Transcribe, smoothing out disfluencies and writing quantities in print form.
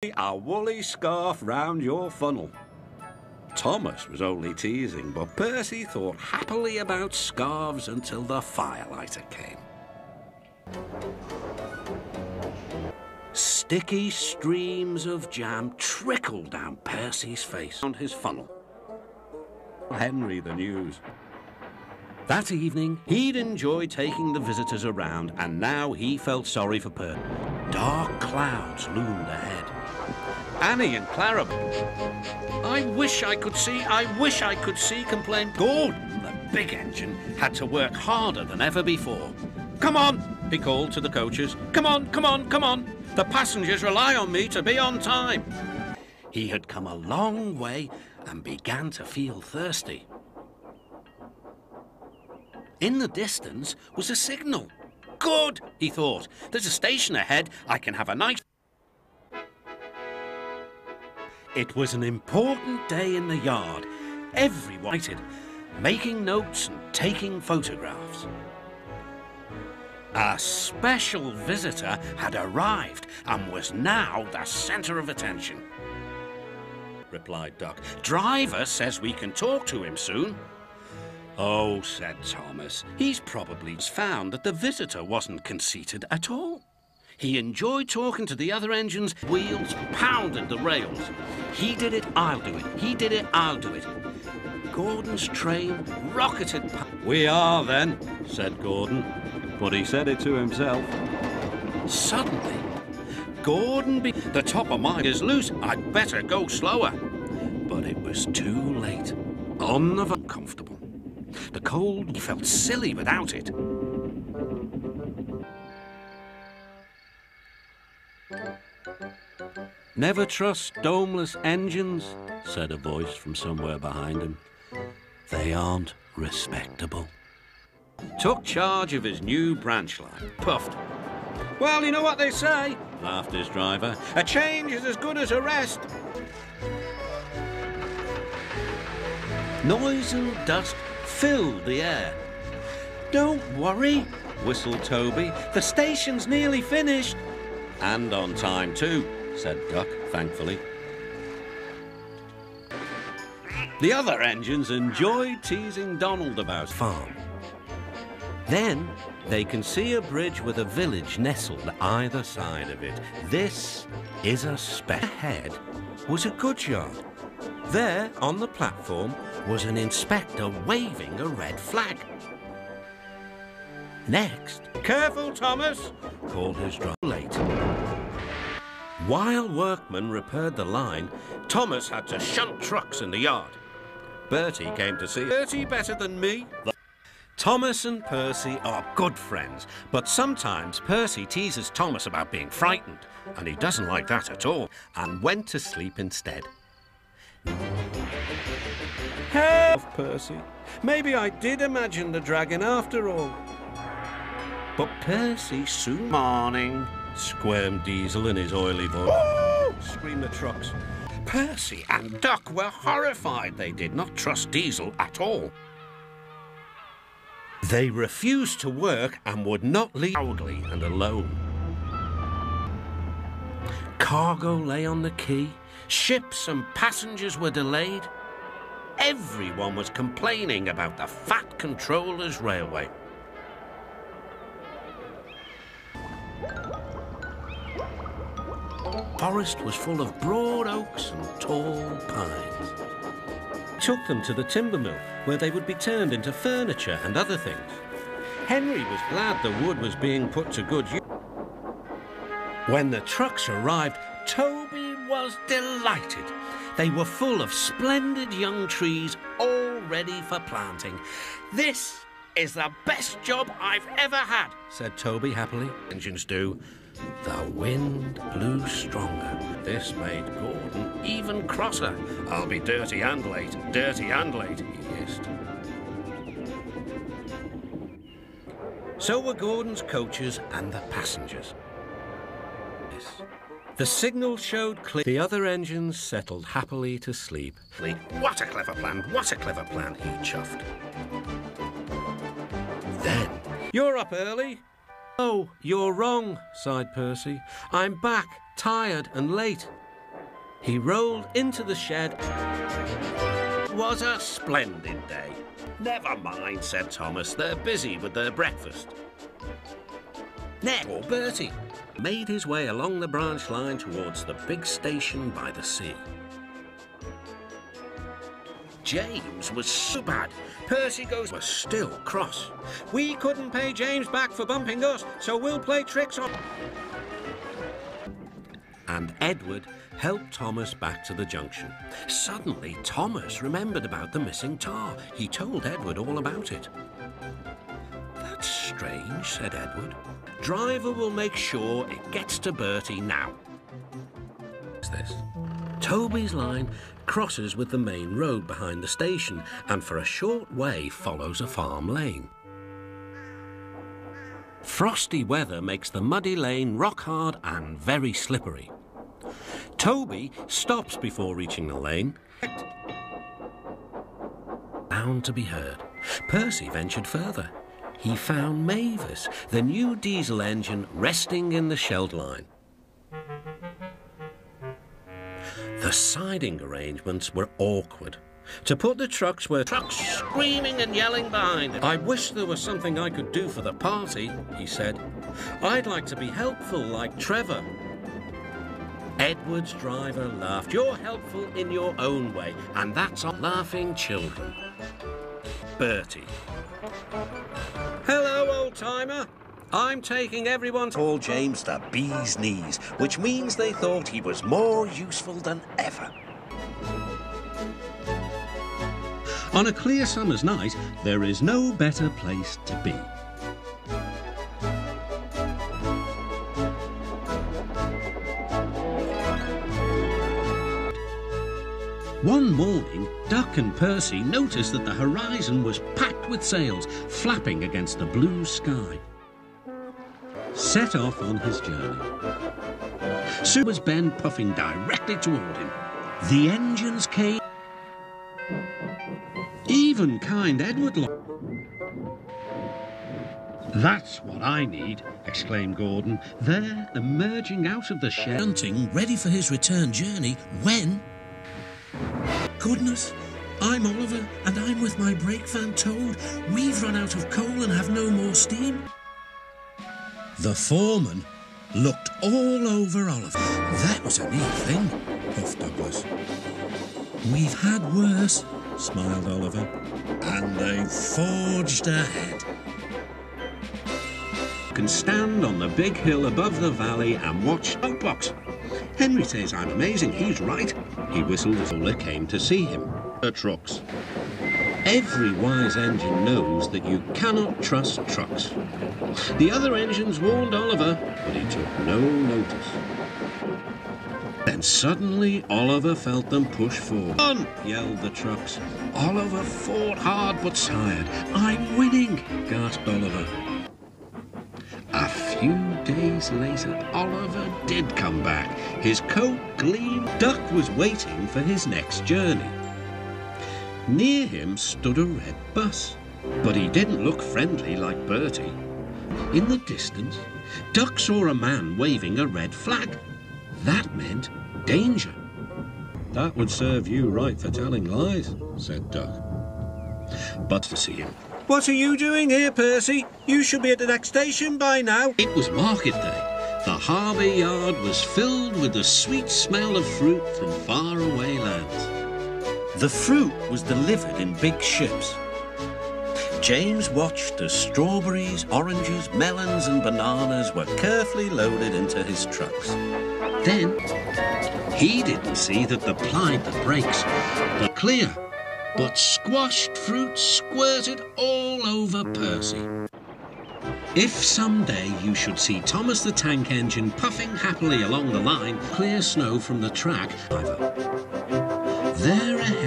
A woolly scarf round your funnel. Thomas was only teasing, but Percy thought happily about scarves until the firelighter came. Sticky streams of jam trickled down Percy's face on his funnel. Henry the news. That evening, he'd enjoyed taking the visitors around, and now he felt sorry for Percy. Dark clouds loomed ahead. Annie and Clara. I wish I could see, complained Gordon, the big engine, had to work harder than ever before. Come on, he called to the coaches. Come on, come on, come on. The passengers rely on me to be on time. He had come a long way and began to feel thirsty. In the distance was a signal. Good, he thought. There's a station ahead. I can have a nice... It was an important day in the yard. Everyone waited, making notes and taking photographs. A special visitor had arrived and was now the centre of attention. Replied Duck. Driver says we can talk to him soon. Oh, said Thomas, he's probably found that the visitor wasn't conceited at all. He enjoyed talking to the other engines. Wheels pounded the rails. He did it, I'll do it. He did it, I'll do it. Gordon's train rocketed past. We are, then, said Gordon. But he said it to himself. Suddenly, Gordon the top of mine is loose. I'd better go slower. But it was too late. Uncomfortable. The cold, he felt silly without it. Never trust domeless engines, said a voice from somewhere behind him. They aren't respectable. Took charge of his new branch line, puffed. Well, you know what they say, laughed his driver. A change is as good as a rest. Noise and dust filled the air. Don't worry, whistled Toby. The station's nearly finished. And on time too, said Duck, thankfully. The other engines enjoyed teasing Donald about farm. Then they can see a bridge with a village nestled either side of it. This is a spec. Ahead was a goods yard. There, on the platform, was an inspector waving a red flag. Next, careful, Thomas, called his driver. Late. While workmen repaired the line, Thomas had to shunt trucks in the yard. Bertie came to see Bertie better than me. Thomas and Percy are good friends, but sometimes Percy teases Thomas about being frightened, and he doesn't like that at all, and went to sleep instead. Help, Percy. Maybe I did imagine the dragon after all. But Percy soon... Morning, squirmed Diesel in his oily voice. Oh! Screamed the trucks. Percy and Duck were horrified. They did not trust Diesel at all. They refused to work and would not leave loudly and alone. Cargo lay on the quay. Ships and passengers were delayed. Everyone was complaining about the fat controller's railway. Forest was full of broad oaks and tall pines. Took them to the timber mill, where they would be turned into furniture and other things. Henry was glad the wood was being put to good use. When the trucks arrived, Toby was delighted. They were full of splendid young trees, all ready for planting. This is the best job I've ever had, said Toby happily. Engines do. The wind blew stronger. This made Gordon even crosser. I'll be dirty and late, he hissed. So were Gordon's coaches and the passengers. The signal showed clear. The other engines settled happily to sleep. What a clever plan, what a clever plan, he chuffed. Then, you're up early. Oh, you're wrong, sighed Percy. I'm back, tired and late. He rolled into the shed. It was a splendid day. Never mind, said Thomas. They're busy with their breakfast. Ned or Bertie made his way along the branch line towards the big station by the sea. James was so bad. Percy was still cross. We couldn't pay James back for bumping us, so we'll play tricks on... And Edward helped Thomas back to the junction. Suddenly, Thomas remembered about the missing tar. He told Edward all about it. That's strange, said Edward. Driver will make sure it gets to Bertie now. What's this? Toby's line crosses with the main road behind the station and for a short way follows a farm lane. Frosty weather makes the muddy lane rock hard and very slippery. Toby stops before reaching the lane. Bound to be heard. Percy ventured further. He found Mavis, the new diesel engine, resting in the shelled line. The siding arrangements were awkward. To put the trucks were trucks screaming and yelling behind it. I wish there was something I could do for the party, he said. I'd like to be helpful like Trevor. Edward's driver laughed. You're helpful in your own way, and that's on laughing children. Bertie. Hello, old-timer. I'm taking everyone to call James the bee's knees, which means they thought he was more useful than ever. On a clear summer's night, there is no better place to be. One morning, Duck and Percy noticed that the horizon was packed with sails flapping against the blue sky. Set off on his journey. Soon was Ben puffing directly toward him. The engines came. Even kind Edward. That's what I need, exclaimed Gordon. There, emerging out of the shed, hunting, ready for his return journey, when... Goodness, I'm Oliver, and I'm with my brake van told. We've run out of coal and have no more steam. The foreman looked all over Oliver. That was a neat thing, puffed Douglas. We've had worse, smiled Oliver, and they forged ahead. You can stand on the big hill above the valley and watch Snowbox. Henry says I'm amazing, he's right. He whistled as Ola came to see him. The trucks. Every wise engine knows that you cannot trust trucks. The other engines warned Oliver, but he took no notice. Then suddenly Oliver felt them push forward. "On!" yelled the trucks. Oliver fought hard but tired. "I'm winning!" gasped Oliver. A few days later, Oliver did come back. His coat gleamed. Duck was waiting for his next journey. Near him stood a red bus, but he didn't look friendly like Bertie. In the distance, Duck saw a man waving a red flag. That meant danger. That would serve you right for telling lies, said Duck. But to see him. What are you doing here, Percy? You should be at the next station by now. It was market day. The harbour yard was filled with the sweet smell of fruit from faraway lands. The fruit was delivered in big ships. James watched as strawberries, oranges, melons and bananas were carefully loaded into his trucks. Then, he didn't see that the brakes were clear, but squashed fruit squirted all over Percy. If someday you should see Thomas the Tank Engine puffing happily along the line, clear snow from the track, there ahead